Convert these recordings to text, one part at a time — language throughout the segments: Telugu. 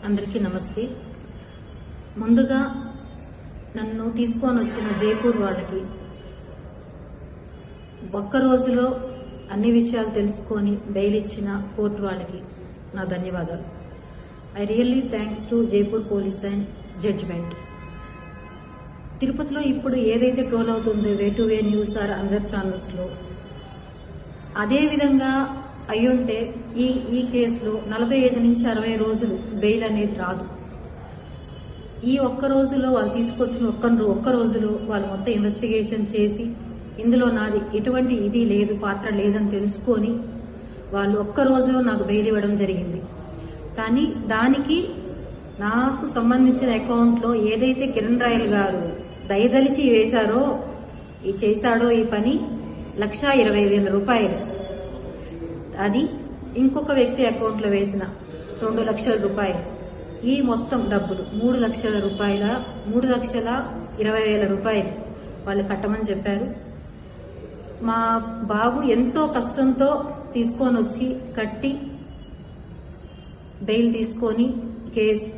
అందరికీ నమస్తే. ముందుగా నన్ను తీసుకొని వచ్చిన జైపూర్ వాళ్ళకి ఒక్క రోజులో అన్ని విషయాలు తెలుసుకొని బెయిల్ ఇచ్చిన కోర్టు వాళ్ళకి నా ధన్యవాదాలు. I really thanks to Jaipur police and judgment. తిరుపతిలో ఇప్పుడు ఏదైతే ట్రోల్ అవుతుందో way to way news or అందర్ ఛానల్స్లో, అదే విధంగా అయ్యుంటే ఈ కేసులో 45 నుంచి 60 రోజులు బెయిల్ అనేది రాదు. ఈ ఒక్క రోజులో వాళ్ళు తీసుకొచ్చిన ఒక్క రోజులో వాళ్ళు మొత్తం ఇన్వెస్టిగేషన్ చేసి ఇందులో నాది ఎటువంటి ఇది లేదు, పాత్ర లేదని తెలుసుకొని వాళ్ళు ఒక్క రోజులో నాకు బెయిల్ ఇవ్వడం జరిగింది. కానీ దానికి నాకు సంబంధించిన అకౌంట్లో ఏదైతే కిరణ్ రాయల్ గారు దయదలిచి చేశాడో ఈ పని 1,20,000 రూపాయలు, అది ఇంకొక వ్యక్తి అకౌంట్లో వేసిన 2 లక్షల రూపాయలు, ఈ మొత్తం డబ్బులు 3 లక్షల రూపాయల 3,20,000 రూపాయలు వాళ్ళు కట్టమని చెప్పారు. మా బాబు ఎంతో కష్టంతో తీసుకొని వచ్చి కట్టి బెయిల్ తీసుకొని కేసు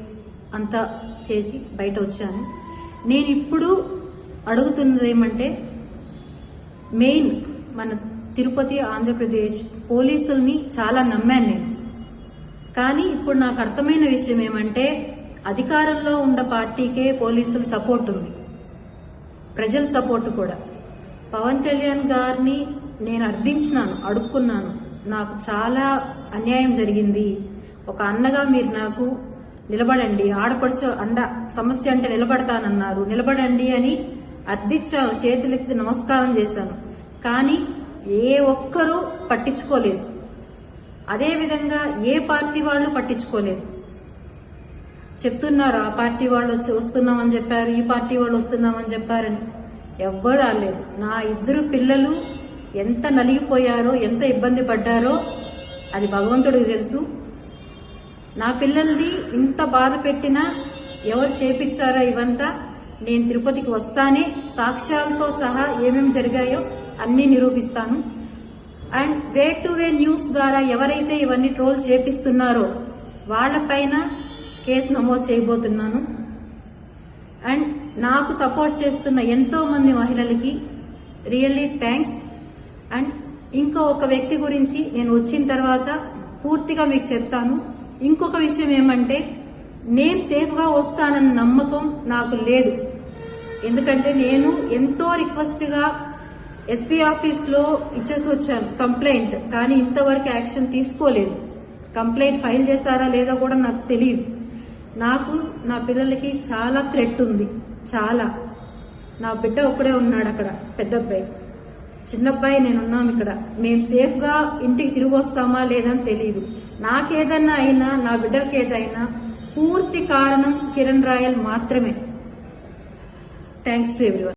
అంతా చేసి బయట వచ్చాను. నేను ఇప్పుడు అడుగుతున్నది ఏమంటే, మెయిన్ మన తిరుపతి ఆంధ్రప్రదేశ్ పోలీసుల్ని చాలా నమ్మాను నేను. కానీ ఇప్పుడు నాకు అర్థమైన విషయం ఏమంటే, అధికారంలో ఉన్న పార్టీకే పోలీసుల సపోర్ట్ ఉంది, ప్రజల సపోర్ట్ కూడా. పవన్ కళ్యాణ్ గారిని నేను అడుక్కున్నాను, నాకు చాలా అన్యాయం జరిగింది, ఒక అన్నగా మీరు నాకు నిలబడండి, ఆడపడుచు సమస్య అంటే నిలబడతానన్నారు, నిలబడండి అని అర్థించాను, చేతులెత్తి నమస్కారం చేశాను. కానీ ఏ ఒక్కరూ పట్టించుకోలేదు. అదేవిధంగా ఏ పార్టీ వాళ్ళు పట్టించుకోలేదు. చెప్తున్నారు ఆ పార్టీ వాళ్ళు వస్తున్నామని చెప్పారు, ఈ పార్టీ వాళ్ళు వస్తున్నామని చెప్పారని. ఎవ్వరు రాలేదు. నా 2 పిల్లలు ఎంత నలిగిపోయారో, ఎంత ఇబ్బంది పడ్డారో అది భగవంతుడికి తెలుసు. నా పిల్లల్ని ఇంత బాధ పెట్టినా ఎవరు చేపించారో ఇవంతా నేను తిరుపతికి వస్తానే సాక్ష్యాలతో సహా ఏమేమి జరిగాయో అన్నీ నిరూపిస్తాను. And way to way news ద్వారా ఎవరైతే ఇవన్నీ ట్రోల్ చేపిస్తున్నారో వాళ్లపైన కేసు నమోదు చేయబోతున్నాను. అండ్ నాకు సపోర్ట్ చేస్తున్న ఎంతో మంది మహిళలకి రియల్లీ థ్యాంక్స్. అండ్ ఒక వ్యక్తి గురించి నేను వచ్చిన తర్వాత పూర్తిగా మీకు చెప్తాను. ఇంకొక విషయం ఏమంటే, నేను సేఫ్గా వస్తానన్న నమ్మకం నాకు లేదు. ఎందుకంటే నేను ఎంతో రిక్వెస్ట్గా ఎస్పీ ఆఫీస్లో ఇచ్చేసి వచ్చాను కంప్లైంట్, కానీ ఇంతవరకు యాక్షన్ తీసుకోలేదు. కంప్లైంట్ ఫైల్ చేశారా లేదా కూడా నాకు తెలియదు. నాకు నా పిల్లలకి చాలా థ్రెట్ ఉంది, చాలా. నా బిడ్డ ఒక్కడే ఉన్నాడు అక్కడ, పెద్ద అబ్బాయి, చిన్న అబ్బాయి నేనున్నాం ఇక్కడ. మేము సేఫ్గా ఇంటికి తిరిగి వస్తామా లేదని తెలియదు. నాకేదన్నా అయినా, నా బిడ్డలకి ఏదైనా పూర్తి కారణం కిరణ్ రాయల్ మాత్రమే. Thanks to everyone.